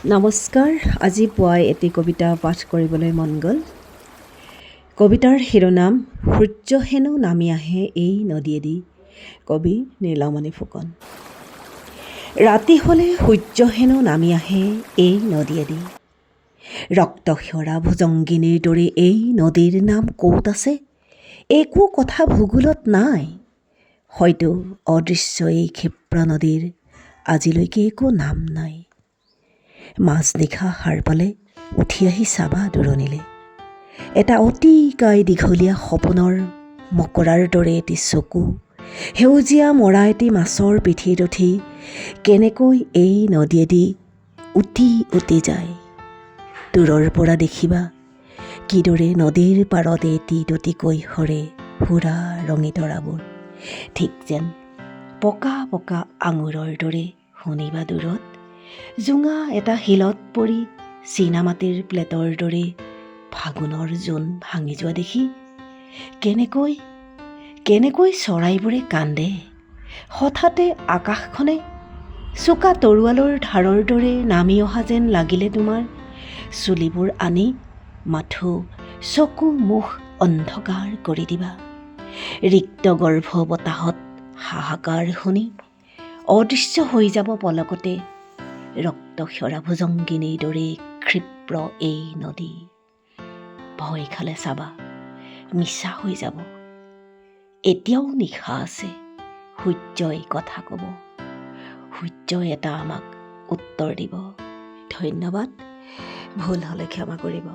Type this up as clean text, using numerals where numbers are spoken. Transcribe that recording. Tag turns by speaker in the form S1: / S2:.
S1: নমস্কাৰ। আজি পুৱাই এটি কবিতা পাঠ কৰিবলৈ মন গ'ল। কবিতাৰ শিৰোনাম সূৰ্য হেনো নামি আহে এই নদীয়েদি। কবি নীলমণি ফুকন। ৰাতি হ'লে সূৰ্য হেনো নামি আহে এই নদীয়েদি। ৰক্তক্ষৰা ভুজংগিনীৰ দৰে এই নদীৰ নাম ক'ত আছে একো কথা ভূগোলত নাই। হয়তো অদৃশ্য এই ক্ষিপ্ৰ নদীৰ আজিলৈকে একো নাম নাই। মাজনিশা সাৰ পালে উঠি আহি চাবা দূৰণিলে, এটা অতিকায় দীঘলীয়া সপোনৰ মকৰাৰ দৰে এটি চকু, সেউজীয়া মৰা এটি মাছৰ পিঠিত উঠি কেনেকৈ এই নদীয়েদি উটি উটি যায়। দূৰৰ পৰা দেখিবা কিদৰে নদীৰ পাৰত এটি দুটিকৈ সৰে সুৰা ৰঙী তৰাবোৰ, ঠিক যেন পকা পকা আঙুৰৰ দৰে। শুনিবা দূৰত জোঙা এটা শিলত পৰি চীনামাটিৰ প্লেটৰ দৰে ফাগুনৰ জোন ভাঙি যোৱা দেখি কেনেকৈ চৰাইবোৰে কান্দে। হঠাতে আকাশখনে চোকা তৰোৱালৰ ধাৰৰ দৰে নামি অহা যেন লাগিলে তোমাৰ চুলিবোৰ আনি মাথো চকু মুখ অন্ধকাৰ কৰি দিবা। ৰিক্ত গৰ্ভ বতাহত হাহাকাৰ শুনি অদৃশ্য হৈ যাব পলকতে ৰক্তক্ষৰা ভুজংগিনীৰ দৰে ক্ষিপ্ৰ এই নদী। ভয় খালে চাবা মিছা হৈ যাব। এতিয়াও নিশা আছে, সূৰ্যই কথা ক'ব, সূৰ্যই এটা আমাক উত্তৰ দিব। ধন্যবাদ। ভুল হ'লে ক্ষমা কৰিব।